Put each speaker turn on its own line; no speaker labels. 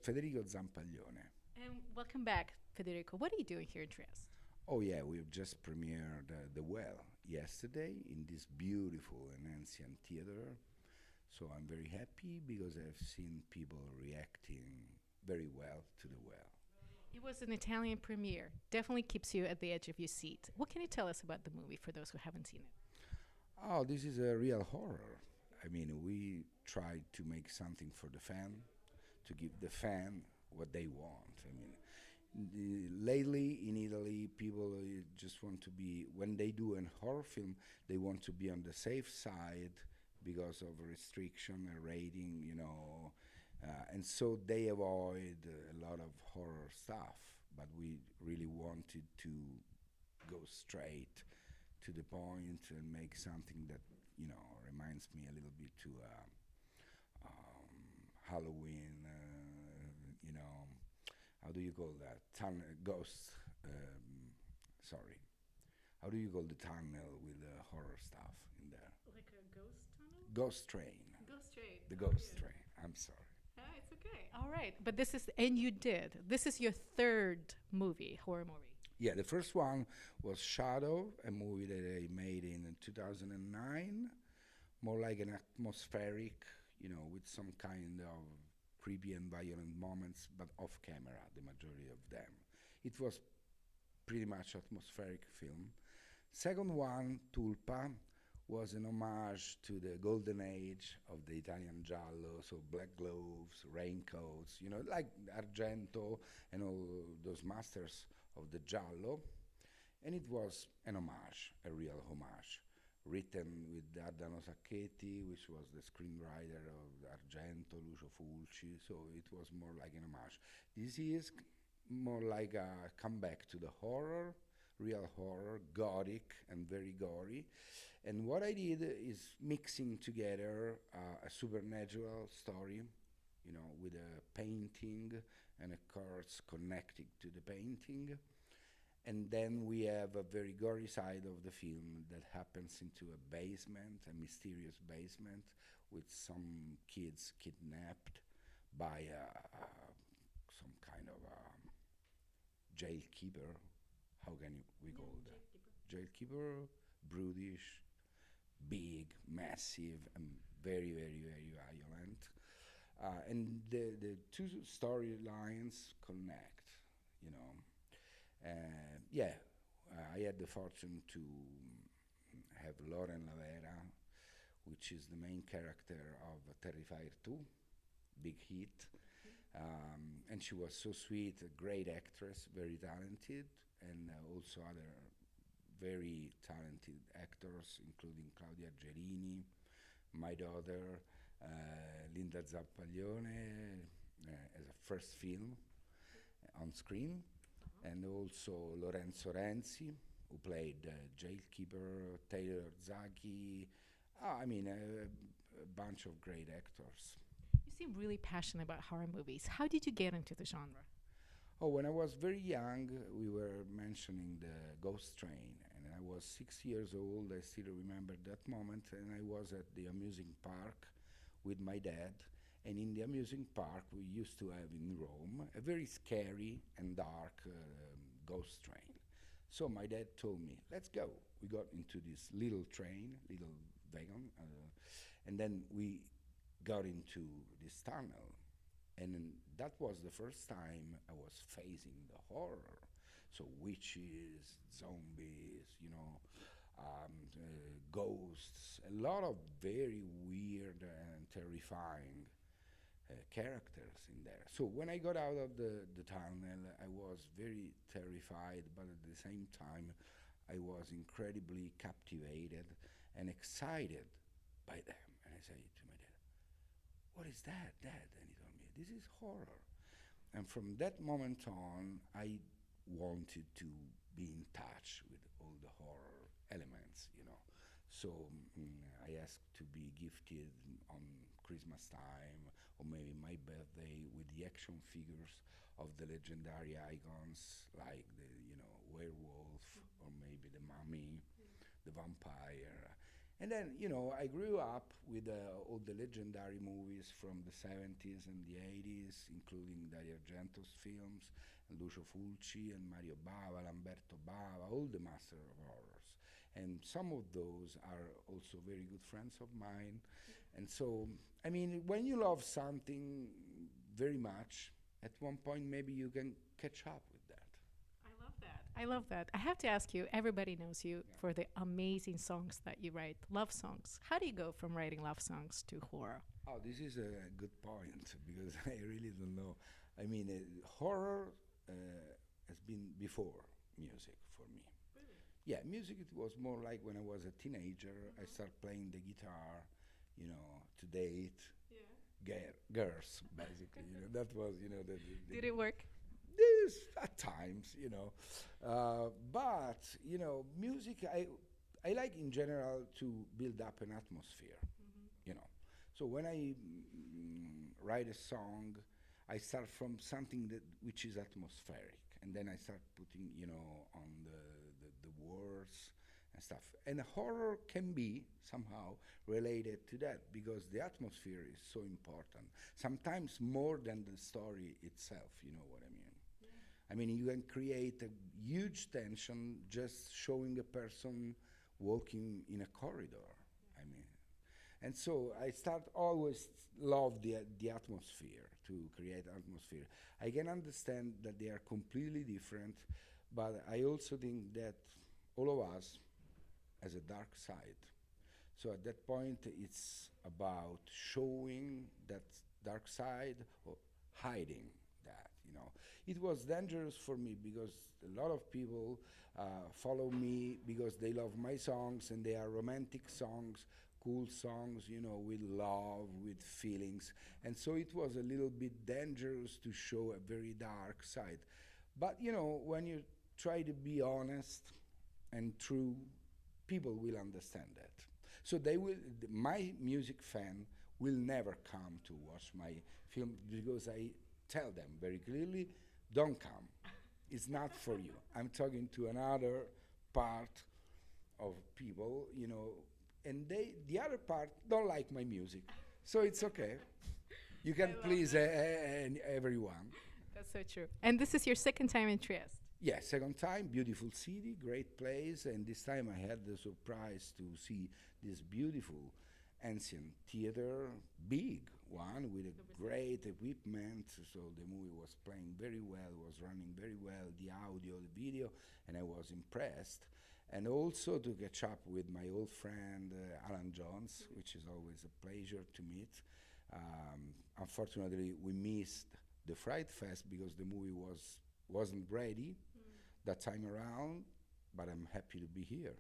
Federico Zampaglione.
And welcome back, Federico. What are you doing here in Trieste?
Oh yeah, we've just premiered The Well yesterday in this beautiful and ancient theater. So I'm very happy because I've seen people reacting very well to The Well.
It was an Italian premiere. Definitely keeps you at the edge of your seat. What can you tell us about the movie for those who haven't seen it?
Oh, this is a real horror. I mean, we tried to make something for the fan, to give the fan what they want. I mean, lately in Italy, people just want to be, when they do a horror film, they want to be on the safe side because of restriction and rating, and so they avoid a lot of horror stuff. But we really wanted to go straight to the point and make something that reminds me a little bit to Halloween. How do you call that? Ghost. Sorry. How do you call the tunnel with the horror stuff in there?
Like a ghost tunnel?
Ghost train.
Ghost train.
The
Oh,
ghost
yeah.
train. I'm sorry.
Ah, it's okay. All right. But this is, and you did. This is your third movie, horror movie.
Yeah, the first one was Shadow, a movie that I made in 2009, more like an atmospheric, with some kind of creepy and violent moments, but off camera, the majority of them. It was pretty much atmospheric film. Second one, Tulpa, was an homage to the golden age of the Italian giallo, so black gloves, raincoats, like Argento and all those masters of the giallo. And it was an homage, a real homage, written with Dardano Sacchetti, which was the screenwriter of Argento, Lucio Fulci, so it was more like an homage. This is more like a comeback to the horror, real horror, gothic and very gory. And what I did is mixing together a supernatural story, with a painting and a course connected to the painting. And then we have a very gory side of the film that happens into a basement, a mysterious basement, with some kids kidnapped by some kind of jailkeeper. How can we call that? Jailkeeper, brutish, big, massive, and very, very, very violent. And the two storylines connect, you know. Yeah, I had the fortune to have Lauren Lavera, which is the main character of Terrifier 2, big hit. And she was so sweet, a great actress, very talented, and also other very talented actors, including Claudia Gerini, my daughter, Linda Zampaglione, as a first film on screen, and also Lorenzo Renzi, who played Jailkeeper, Taylor Zaki. I mean, a bunch of great actors.
You seem really passionate about horror movies. How did you get into the genre?
Oh, when I was very young, we were mentioning the Ghost Train, and I was 6 years old. I still remember that moment, and I was at the amusing park with my dad. And in the amusing park, we used to have in Rome a very scary and dark ghost train. So my dad told me, let's go. We got into this little train, little wagon, and then we got into this tunnel. And then that was the first time I was facing the horror. So witches, zombies, ghosts, a lot of very weird and terrifying characters in there. So when I got out of the tunnel, I was very terrified, but at the same time, I was incredibly captivated and excited by them. And I said to my dad, what is that, Dad? And he told me, this is horror. And from that moment on, I wanted to be in touch with all the horror elements. So I asked to be gifted on Christmas time or maybe my birthday with the action figures of the legendary icons like the werewolf or maybe the mummy, the vampire. And then, I grew up with all the legendary movies from the 70s and the 80s, including Dario Argento's films, and Lucio Fulci, and Mario Bava, Lamberto Bava, all the master of horrors. And some of those are also very good friends of mine. And so, I mean, when you love something very much, at one point maybe you can catch up with that.
I love that. I love that. I have to ask you, everybody knows you
Yeah.
for the amazing songs that you write, love songs. How do you go from writing love songs to horror?
Oh, this is a good point because I really don't know. I mean, horror uh, has been before music for me. Yeah, music it was more like when I was a teenager. I started playing the guitar, to date girls, basically. That was,
Did it work?
this at times, but music. I like in general to build up an atmosphere, you know. So when I write a song, I start from something that which is atmospheric, and then I start putting, on the words and stuff. And horror can be somehow related to that because the atmosphere is so important. Sometimes more than the story itself. You know what I mean? I mean, you can create a huge tension just showing a person walking in a corridor. I mean, and so I start always love the atmosphere to create atmosphere. I can understand that they are completely different, but I also think that all of us has a dark side. So at that point, it's about showing that dark side or hiding that. It was dangerous for me because a lot of people follow me because they love my songs and they are romantic songs, cool songs, with love, with feelings. And so it was a little bit dangerous to show a very dark side. But, when you try to be honest and true, people will understand that. So my music fan will never come to watch my film because I tell them very clearly, don't come. It's not for you. I'm talking to another part of people, and the other part don't like my music. So it's okay. You can please everyone.
That's so true. And this is your second time in Trieste.
Yeah, second time, beautiful city, great place, and this time I had the surprise to see this beautiful ancient theater, big one with a great equipment. So the movie was playing very well, was running very well, the audio, the video, and I was impressed. And also to catch up with my old friend Alan Jones, which is always a pleasure to meet. Unfortunately, we missed the Fright Fest because the movie wasn't ready that time around, but I'm happy to be here.